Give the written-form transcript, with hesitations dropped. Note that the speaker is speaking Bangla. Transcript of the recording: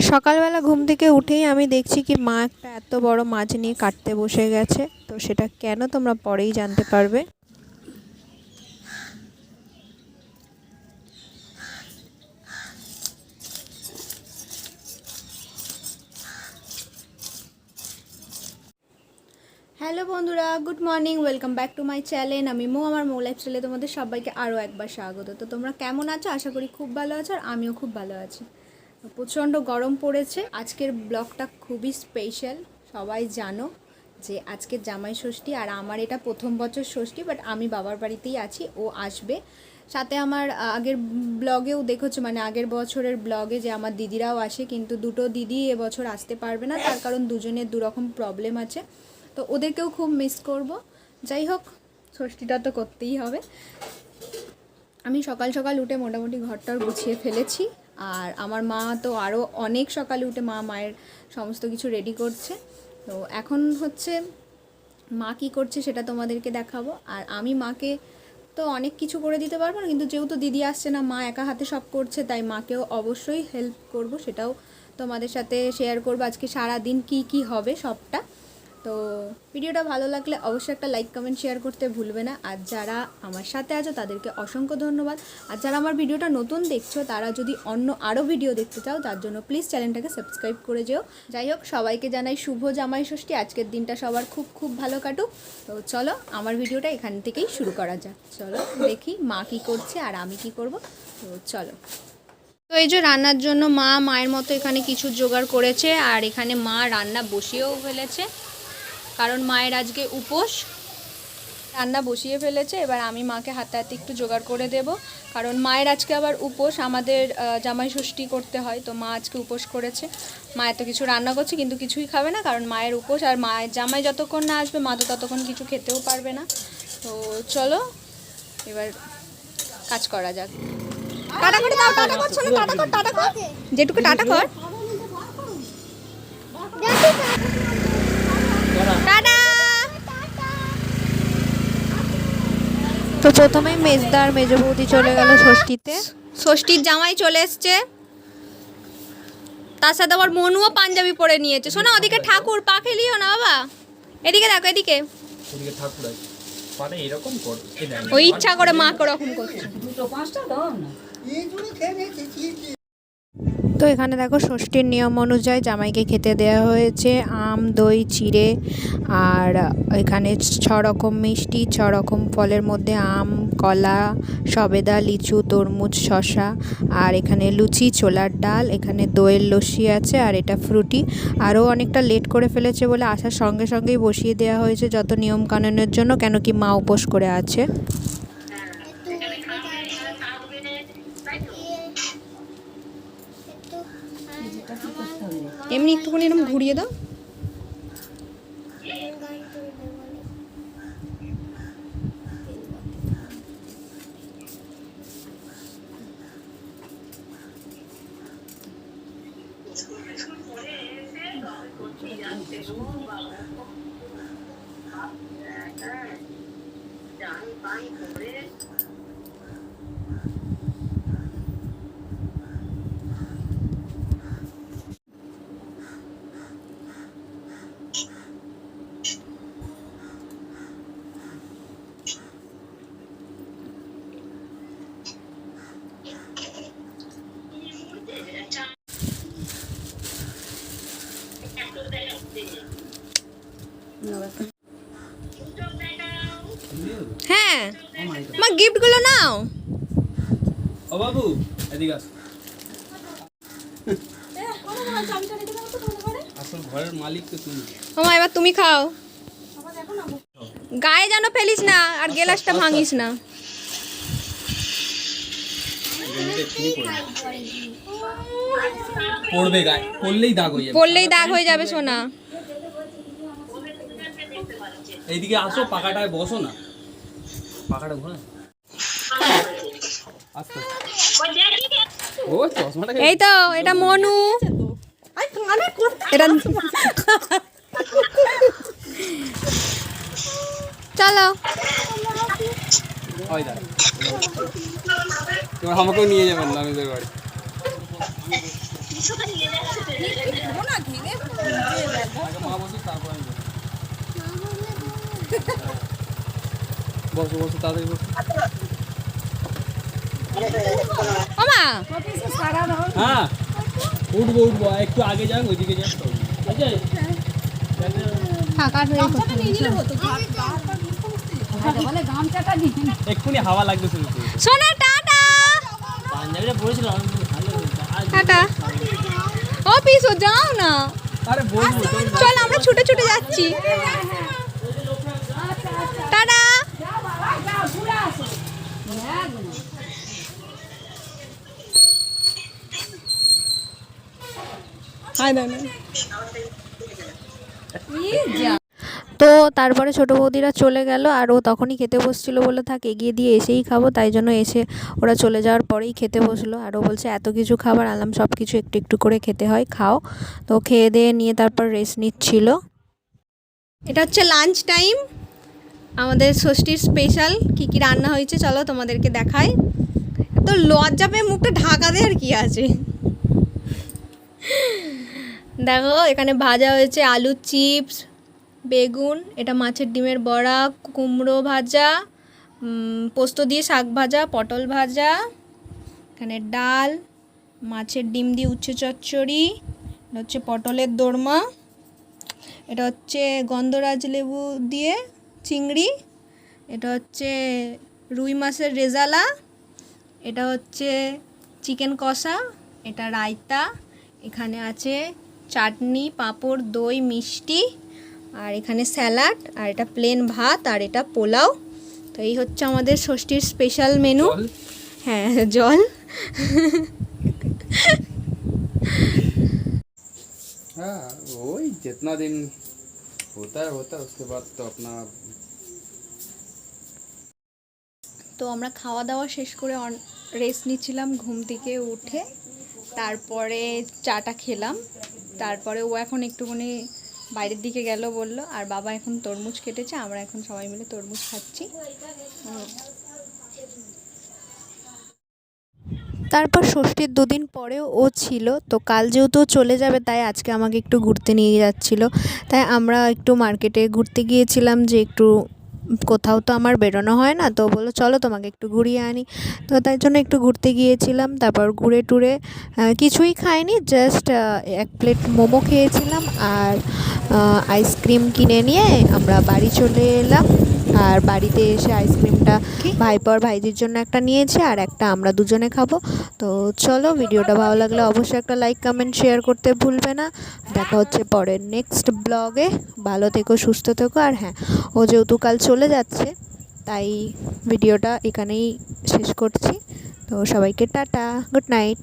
সকালবেলা ঘুম থেকে উঠেই আমি দেখছি কি মা একটা এত বড় মাছ নিয়ে কাটতে বসে গেছে। তো সেটা কেন তোমরা পরেই জানতে পারবে। হ্যালো বন্ধুরা, good morning, welcome back to my channel. আমি আমার লাইফস্টাইলে তোমাদের সবাইকে আরও একবার স্বাগত। তো তোমরা কেমন আছো? আশা করি খুব ভালো আছো, আর আমিও খুব ভালো আছি। প্রচণ্ড গরম পড়েছে। আজকের ব্লগটা খুবই স্পেশাল। সবাই জানো যে আজকের জামাই ষষ্ঠী, আর আমার এটা প্রথম বছর ষষ্ঠী, বাট আমি বাবার বাড়িতেই আছি, ও আসবে সাথে। আমার আগের ব্লগেও দেখেছো, মানে আগের বছরের ব্লগে যে আমার দিদিরাও আসে, কিন্তু দুটো দিদি এবছর আসতে পারবে না, তার কারণ দুজনের দুরকম প্রবলেম আছে। তো ওদেরকেও খুব মিস করব। যাই হোক, ষষ্ঠীটা তো করতেই হবে। আমি সকাল সকাল উঠে মোটামুটি ঘরটার গুছিয়ে ফেলেছি, আর আমার মা তো আরও অনেক সকালে উঠে মায়ের সমস্ত কিছু রেডি করছে। তো এখন হচ্ছে মা কী করছে সেটা তোমাদেরকে দেখাবো। আর আমি মাকে তো অনেক কিছু করে দিতে পারবো না, কিন্তু যেহেতু দিদি আসছে না, মা একা হাতে সব করছে, তাই মাকেও অবশ্যই হেল্প করব, সেটাও তোমাদের সাথে শেয়ার করবো আজকে সারা দিন কি হবে সবটা। তো ভিডিওটা ভালো লাগলে অবশ্যই একটা লাইক কমেন্ট শেয়ার করতে ভুলবে না। আর যারা আমার সাথে আছো তাদেরকে অসংখ্য ধন্যবাদ। আর যারা আমার ভিডিওটা নতুন দেখছো, তারা যদি অন্য আরও ভিডিও দেখতে চাও, তার জন্য প্লিজ চ্যানেলটাকে সাবস্ক্রাইব করে যেও। যাই হোক, সবাইকে জানাই শুভ জামাই ষষ্ঠী। আজকের দিনটা সবার খুব খুব ভালো কাটুক। তো চলো, আমার ভিডিওটা এখান থেকেই শুরু করা যাক। চলো দেখি মা কী করছে আর আমি কি করব। তো চলো। তো এই যে রান্নার জন্য মায়ের মতো এখানে কিছু জোগাড় করেছে, আর এখানে মা রান্না বসিয়েও ফেলেছে, কারণ মায়ের আজকে উপোস। রান্না বসিয়ে ফেলেছে, এবার আমি মাকে হাতে হাতে একটু জোগাড় করে দেব, কারণ মায়ের আজকে আবার উপোস। আমাদের জামাই ষষ্ঠী করতে হয়, তো মা আজকে উপোস করেছে। মা এত কিছু রান্না করছে, কিন্তু কিছুই খাবে না, কারণ মায়ের উপোস। আর মায়ের জামাই যতক্ষণ না আসবে, মা তো ততক্ষণ কিছু খেতেও পারবে না। তো চলো এবার কাজ করা যাক। টাটা করে দাও, টাটা কর, শোনো, টাটা কর, টাটা কর, যেটুকু টাটা কর, টাটা। তো প্রথমেই মেজদার মেজ বৌদি চলে গেল ষষ্ঠীতে। ষষ্ঠীর জামাই চলে এসছে, তার সাথে আবার মনুও পাঞ্জাবি পরে নিয়েছে। শোনো, ওদিকে ঠাকুর, পা খেলিও না বাবা, এদিকে দেখো, এদিকে। ওই ইচ্ছা করে মা ওরকম করছে। তো এখানে দেখো, ষষ্ঠীর নিয়ম অনুযায়ী জামাইকে খেতে দেওয়া হয়েছে আম, দই, চিড়ে, আর এখানে 6 রকম মিষ্টি, 6 রকম ফলের মধ্যে আম, কলা, সবেদা, লিচু, তরমুজ, শশা, আর এখানে লুচি, ছোলার ডাল, এখানে দইয়ের লস্যি আছে, আর এটা ফ্রুটি। আরও অনেকটা লেট করে ফেলেছে বলে আসার সঙ্গে সঙ্গেই বসিয়ে দেওয়া হয়েছে যত নিয়মকানুনের জন্য, কেন কি মা উপোস করে আছে। এমনি একটুখানি এরকম ঘুরিয়ে দাও। হ্যাঁ, আমার গিফটগুলো নাও। ও বাবু, এদিকে আসো। আসল ঘরের মালিক তো তুমি। ওমা, এবার তুমি খাও। গায়ে যেন ফেলিস না, আর গ্লাসটা ভাঙিস না। পড়বে গায়ে, পড়লেই দাগ হয়ে যাবে। পড়লেই দাগ হয়ে যাবে সোনা। এইদিকে আসো, পাকাটায় বসো না, পাকাটা ঘোরা। আস্তে ও চশমাটা। এই তো, এটা মনু। এটা চলো। ওই দাঁড়া, এবার আমাকেও নিয়ে যাবেন নানুদের বাড়ি। আগে মা বসুক তারপরে আমি বসো বসো তাড়াতাড়ি বসো। মামা হ্যাঁ উঠবো উঠবো, একটু আগে যান, ওইদিকে যান। ঠিক আছে ফাঁকা হয়ে এক্ষুনি হাওয়া লাগবে শুরু করে। সোনা টাটা পাঞ্জাবিটা পড়েছিলাম টাটা। ও পিসো যাও না, আরে বলবো চল আমরা ছুটে ছুটে যাচ্ছি। টাটা। তো তারপরে ছোটো বৌদিরা চলে গেল, আর ও তখনই খেতে বসছিল বলে থাক এগিয়ে দিয়ে এসেই খাবো, তাই জন্য এসে ওরা চলে যাওয়ার পরেই খেতে বসলো। আর ও বলছে এত কিছু খাবার আনলাম, সব কিছু একটু একটু করে খেতে হয়, খাও। তো খেয়ে দিয়ে নিয়ে তারপর রেস্ট নিচ্ছিল। এটা হচ্ছে লাঞ্চ টাইম, আমাদের ষষ্ঠীর স্পেশাল কী কী রান্না হয়েছে চলো তোমাদেরকে দেখাই। তো লজ্জা পেয়ে মুখটা ঢাকা দে, আর কি আছে। দেখো এখানে ভাজা হয়েছে আলু চিপস, বেগুন, এটা মাছের ডিমের বড়া, কুমড়ো ভাজা, পোস্ত দিয়ে শাক ভাজা, পটল ভাজা, এখানে ডাল, মাছের ডিম দিয়ে উচ্ছে চচ্চড়ি, এটা হচ্ছে পটলের দোরমা, এটা হচ্ছে গন্ধরাজ লেবু দিয়ে চিংড়ি, এটা হচ্ছে রুই মাছের রেজালা, এটা হচ্ছে চিকেন কষা, এটা রায়তা, এখানে আছে চাটনি, পাঁপড়, দই, মিষ্টি, আর এখানে স্যালাড, আর এটা প্লেন ভাত, আর এটা পোলাও। তো এই হচ্ছে আমাদের ষষ্ঠীর স্পেশাল মেনু। হ্যাঁ জল। हाँ वही जितना दिन होता है उसके बाद तो अपना। তো আমরা খাওয়া দাওয়া শেষ করে রেস্ট নিচ্ছিলাম ঘুম থেকে উঠে, তারপরে চাটা খেলাম, তারপরে ও এখন একটুখানি বাইরের দিকে গেল বললো, আর বাবা এখন তরমুজ কেটেছে, আমরা এখন সবাই মিলে তরমুজ খাচ্ছি। তারপর ষষ্ঠীর দুদিন পরেও ও ছিল, তো কাল যেহেতু চলে যাবে তাই আজকে আমাকে একটু ঘুরতে নিয়ে যাচ্ছিলো। তাই আমরা একটু মার্কেটে ঘুরতে গিয়েছিলাম, যে একটু কোথাও তো আমার বেরোনো হয় না, তো বললো চলো তোমাকে একটু ঘুরিয়ে আনি। তো তাই জন্য একটু ঘুরতে গিয়েছিলাম, তারপর ঘুরে টুরে কিছুই খাইনি, জাস্ট এক প্লেট মোমো খেয়েছিলাম, আর আইসক্রিম কিনে নিয়ে আমরা বাড়ি চলে এলাম। আর বাড়িতে এসে আইসক্রিমটা ভাইপো আর ভাইজির জন্য একটা নিয়েছি, আর একটা আমরা দুজনে খাবো। তো চলো, ভিডিওটা ভালো লাগলে অবশ্যই একটা লাইক কমেন্ট শেয়ার করতে ভুলবে না। দেখা হচ্ছে পরের নেক্সট ব্লগে। ভালো থেকো, সুস্থ থেকো। আর হ্যাঁ, ও যেহেতু কাল চলে যাচ্ছে তাই ভিডিওটা এখানেই শেষ করছি। তো সবাইকে টাটা, গুড নাইট।